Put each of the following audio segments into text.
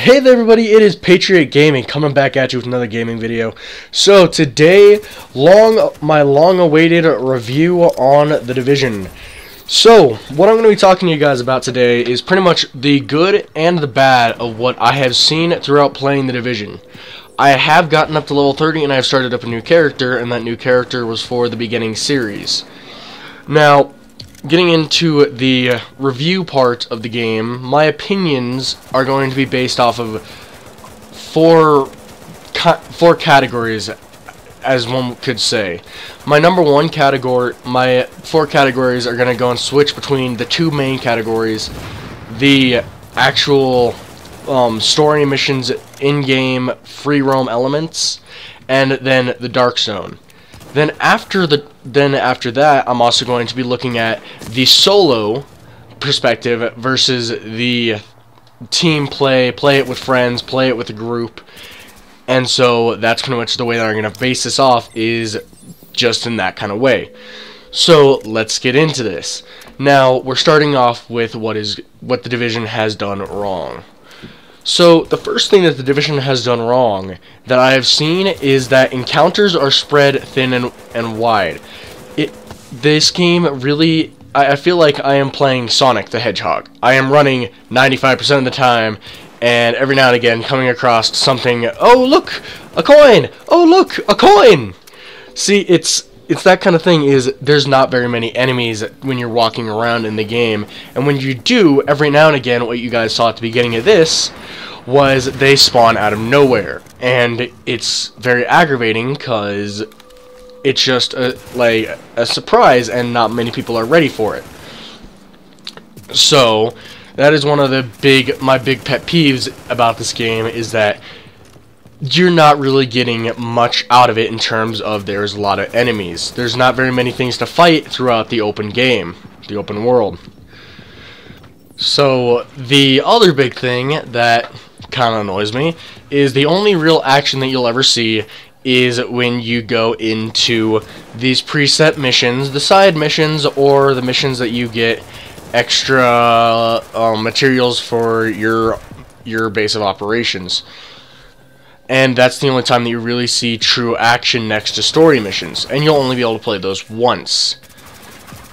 Hey there everybody, it is Patriot Gaming coming back at you with another gaming video. So today, my long-awaited review on The Division. So, what I'm going to be talking to you guys about today is pretty much the good and the bad of what I have seen throughout playing The Division. I have gotten up to level 30 and I have started up a new character, and that new character was for the beginning series. Now, getting into the review part of the game, my opinions are going to be based off of four categories, as one could say. My four categories are going to go and switch between the two main categories: the actual story missions, in-game free roam elements, and then the dark zone. Then after that, I'm also going to be looking at the solo perspective versus the team play it with friends, play it with a group. And so that's pretty much the way that I'm going to base this off, is just in that kind of way. So let's get into this. Now, we're starting off with what the Division has done wrong. So, the first thing that the Division has done wrong that I have seen is that encounters are spread thin and wide. This game really, I feel like I am playing Sonic the Hedgehog. I am running 95% of the time, and every now and again coming across something. Oh look, a coin! Oh look, a coin! See, it's that kind of thing. Is there's not very many enemies when you're walking around in the game, and when you do, every now and again, what you guys saw at the beginning of this was they spawn out of nowhere, and it's very aggravating because it's just like a surprise, and not many people are ready for it. So that is one of my big pet peeves about this game, is that you're not really getting much out of it in terms of there's a lot of enemies. There's not very many things to fight throughout the open game, the open world. So the other big thing that kind of annoys me is the only real action that you'll ever see is when you go into these preset missions, the side missions, or the missions that you get extra materials for your base of operations. And that's the only time that you really see true action next to story missions, and you'll only be able to play those once,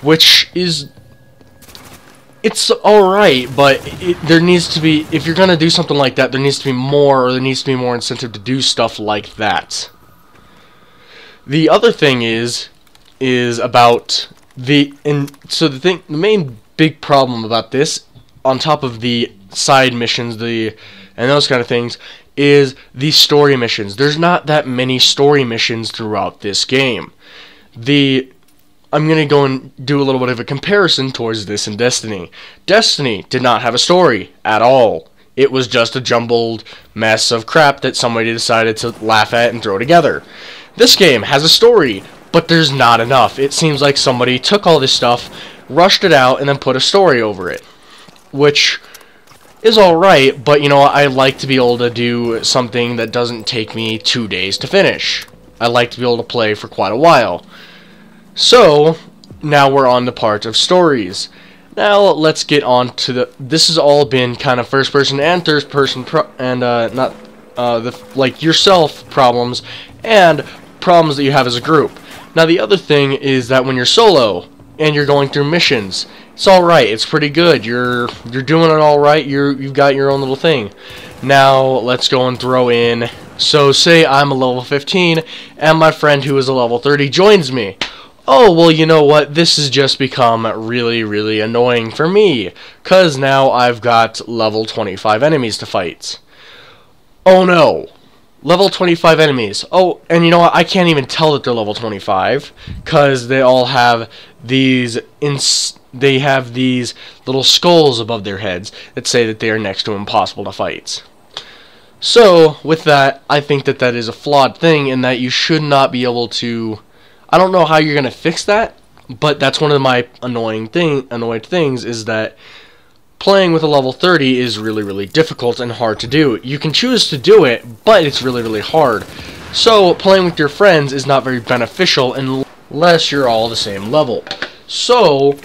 which is, it's alright, but there needs to be, if you're gonna do something like that, there needs to be more incentive to do stuff like that. The other thing is about the main big problem about this, on top of the side missions, and those kind of things, is the story missions. There's not that many story missions throughout this game. I'm going to go and do a little bit of a comparison towards this and Destiny. Destiny did not have a story at all. It was just a jumbled mess of crap that somebody decided to laugh at and throw together. This game has a story, but there's not enough. It seems like somebody took all this stuff, rushed it out, and then put a story over it, which is alright, but you know, I like to be able to do something that doesn't take me 2 days to finish. I like to be able to play for quite a while. So, now we're on the part of stories. Now, let's get on to this has all been kind of first person and third person, like yourself problems, and problems that you have as a group. Now, the other thing is that when you're solo, and you're going through missions, it's alright, it's pretty good, you're doing it alright, you've got your own little thing. Now, let's go and throw in, so say I'm a level 15, and my friend who is a level 30 joins me. Oh, well, you know what, this has just become really, really annoying for me, because now I've got level 25 enemies to fight. Oh no, level 25 enemies. Oh, and you know what, I can't even tell that they're level 25, because they all have these little skulls above their heads that say that they are next to impossible to fight. So, with that, I think that is a flawed thing, in that you should not be able to, I don't know how you're going to fix that, but that's one of my annoyed things, is that playing with a level 30 is really, really difficult and hard to do. You can choose to do it, but it's really, really hard. So, playing with your friends is not very beneficial unless you're all the same level. So,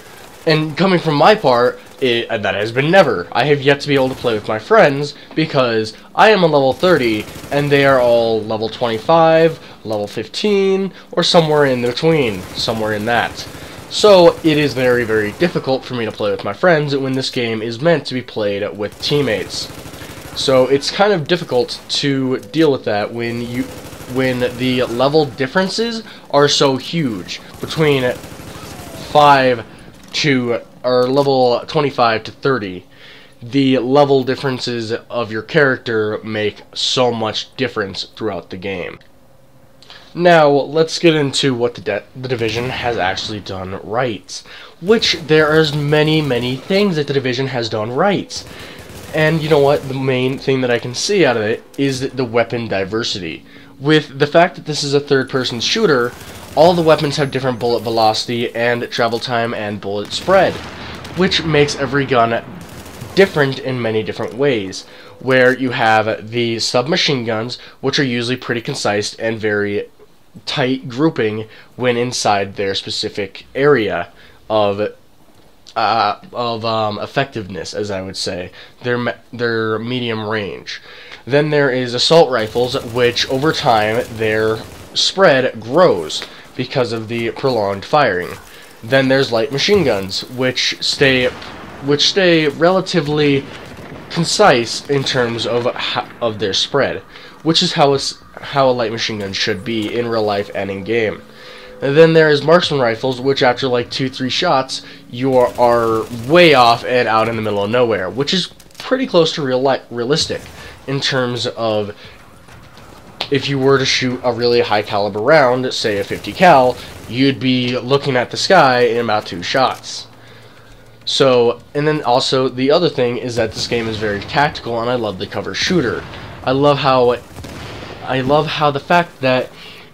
and coming from my part, that has been never. I have yet to be able to play with my friends because I am a level 30 and they are all level 25, level 15, or somewhere in between, somewhere in that. So it is very, very difficult for me to play with my friends when this game is meant to be played with teammates. So it's kind of difficult to deal with that when the level differences are so huge between level 25 to 30. The level differences of your character make so much difference throughout the game. Now, let's get into what the Division has actually done right. Which, there is many, many things that the Division has done right. And you know what? The main thing that I can see out of it is the weapon diversity. With the fact that this is a third-person shooter, all the weapons have different bullet velocity and travel time and bullet spread, which makes every gun different in many different ways. Where you have the submachine guns, which are usually pretty concise and very tight grouping when inside their specific area of effectiveness, as I would say, their medium range. Then there is assault rifles, which over time their spread grows because of the prolonged firing. Then there's light machine guns, which stay relatively concise in terms of their spread, which is how a light machine gun should be in real life and in game. And then there is marksman rifles, which after like 2-3 shots, you are way off and out in the middle of nowhere, which is pretty close to realistic in terms of if you were to shoot a really high caliber round, say a 50 cal, you'd be looking at the sky in about 2 shots. So, and then also the other thing is that this game is very tactical, and I love the cover shooter. I love how the fact that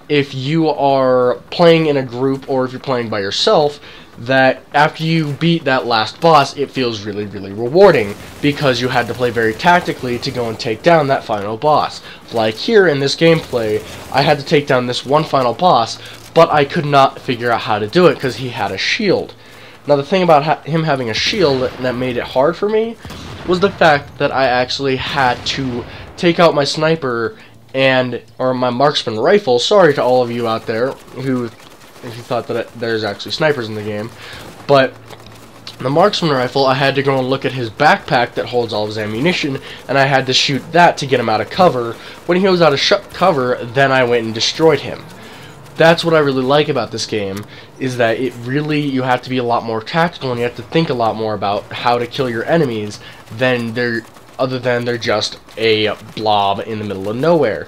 if you are playing in a group or if you're playing by yourself, that after you beat that last boss, it feels really, really rewarding because you had to play very tactically to go and take down that final boss. Like here in this gameplay, I had to take down this one final boss, but I could not figure out how to do it because he had a shield. Now the thing about him having a shield that made it hard for me was the fact that I actually had to take out my sniper or my marksman rifle. Sorry to all of you out there who thought that there's actually snipers in the game, but the marksman rifle, I had to go and look at his backpack that holds all of his ammunition, and I had to shoot that to get him out of cover. When he was out of cover, then I went and destroyed him. That's what I really like about this game, is that you have to be a lot more tactical, and you have to think a lot more about how to kill your enemies other than they're just a blob in the middle of nowhere.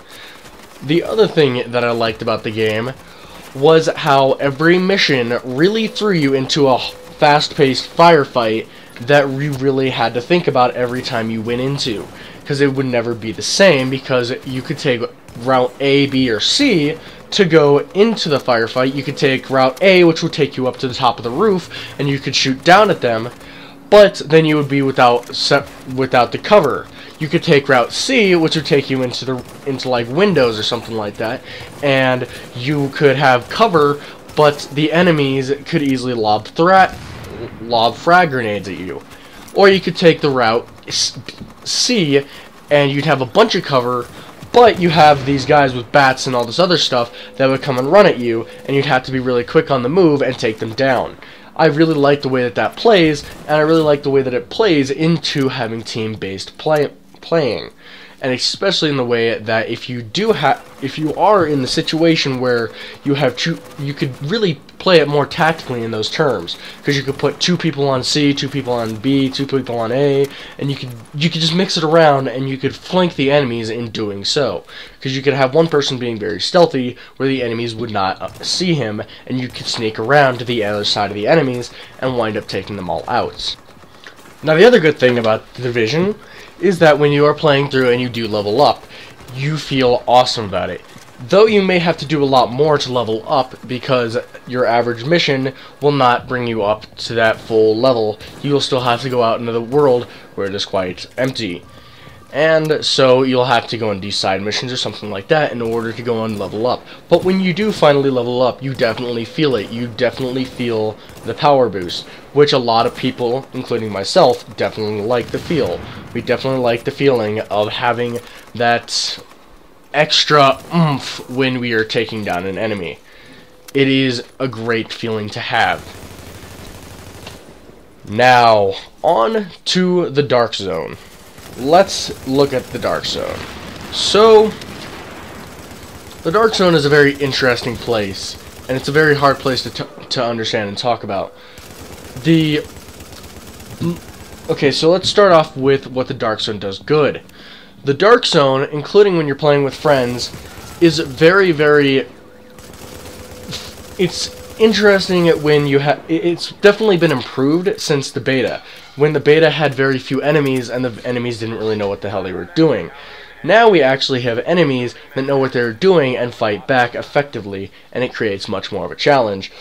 The other thing that I liked about the game was how every mission really threw you into a fast-paced firefight that you really had to think about every time you went into, because it would never be the same, because you could take route A, B, or C to go into the firefight. You could take route A, which would take you up to the top of the roof, and you could shoot down at them, but then you would be without the cover. You could take route C, which would take you into like windows or something like that, and you could have cover, but the enemies could easily lob frag grenades at you. Or you could take the route C, and you'd have a bunch of cover, but you have these guys with bats and all this other stuff that would come and run at you, and you'd have to be really quick on the move and take them down. I really like the way that plays, and I really like the way that it plays into having team-based playing, and especially in the way that if you are in the situation where you could really play it more tactically in those terms, because you could put 2 people on C, 2 people on B, 2 people on A, and you could just mix it around, and you could flank the enemies in doing so, because you could have one person being very stealthy where the enemies would not see him, and you could sneak around to the other side of the enemies and wind up taking them all out. Now the other good thing about the Division is that when you are playing through and you do level up, you feel awesome about it. Though you may have to do a lot more to level up because your average mission will not bring you up to that full level. You will still have to go out into the world where it is quite empty. And so you'll have to go on these side missions or something like that in order to go and level up. But when you do finally level up, you definitely feel it. You definitely feel the power boost, which a lot of people, including myself, definitely like the feel. We definitely like the feeling of having that extra oomph when we are taking down an enemy. It is a great feeling to have. Now, on to the Dark Zone. Let's look at the Dark Zone. So, the Dark Zone is a very interesting place, and it's a very hard place to understand and talk about. Okay, so let's start off with what the Dark Zone does good. The Dark Zone, including when you're playing with friends, is very, very... It's interesting when you have... It's definitely been improved since the beta, when the beta had very few enemies and the enemies didn't really know what the hell they were doing. Now we actually have enemies that know what they're doing and fight back effectively, and it creates much more of a challenge.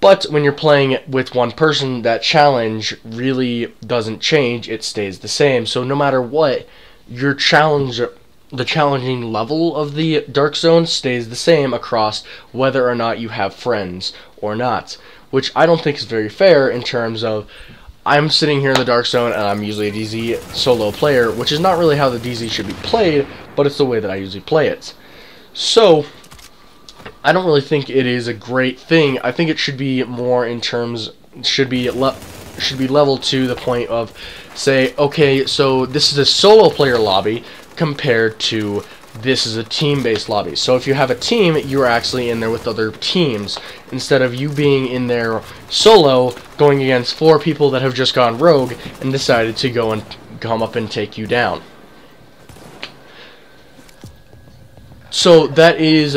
But when you're playing with one person, that challenge really doesn't change, it stays the same. So no matter what, your challenge, the challenging level of the Dark Zone stays the same across whether or not you have friends or not, which I don't think is very fair in terms of I'm sitting here in the Dark Zone and I'm usually a DZ solo player, which is not really how the DZ should be played, but it's the way that I usually play it. So, I don't really think it is a great thing. I think it should be more in terms, should be leveled to the point of, say, okay, so this is a solo player lobby compared to this is a team-based lobby. So if you have a team, you're actually in there with other teams, instead of you being in there solo, going against 4 people that have just gone rogue and decided to go and come up and take you down. So that is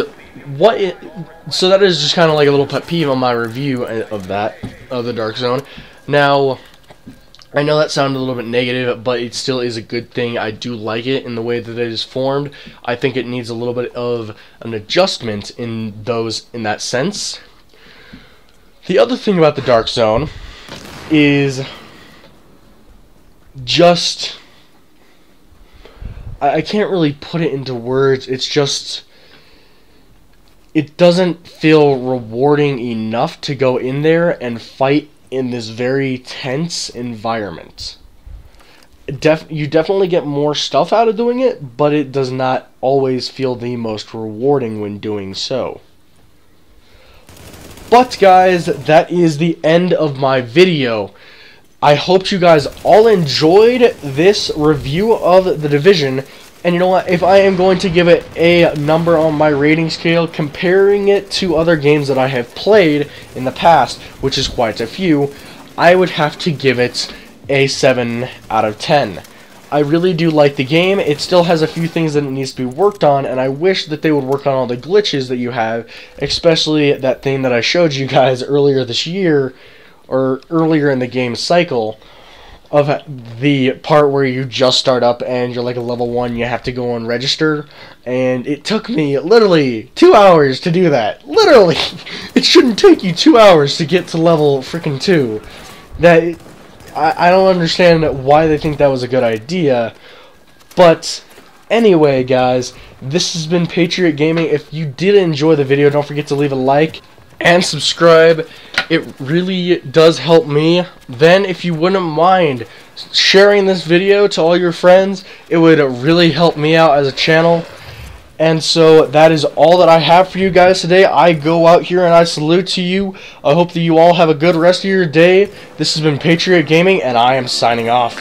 that is just kind of like a little pet peeve on my review of the Dark Zone. Now, I know that sounded a little bit negative, but it still is a good thing. I do like it in the way that it is formed. I think it needs a little bit of an adjustment in that sense. The other thing about the Dark Zone is just, I can't really put it into words. It's just, it doesn't feel rewarding enough to go in there and fight in this very tense environment. You definitely get more stuff out of doing it, but it does not always feel the most rewarding when doing so. But guys, that is the end of my video. I hope you guys all enjoyed this review of The Division. And you know what, if I am going to give it a number on my rating scale, comparing it to other games that I have played in the past, which is quite a few, I would have to give it a 7 out of 10. I really do like the game. It still has a few things that it needs to be worked on, and I wish that they would work on all the glitches that you have, especially that thing that I showed you guys earlier this year, or earlier in the game cycle, of the part where you just start up and you're like a level 1, you have to go and register, and it took me literally 2 hours to do that. Literally! It shouldn't take you 2 hours to get to level freaking 2. I don't understand why they think that was a good idea, but anyway, guys, this has been Patriot Gaming. If you did enjoy the video, don't forget to leave a like and subscribe. It really does help me. Then, if you wouldn't mind sharing this video to all your friends, it would really help me out as a channel. And so that is all that I have for you guys today. I go out here and I salute to you. I hope that you all have a good rest of your day. This has been Patriot Gaming, and I am signing off.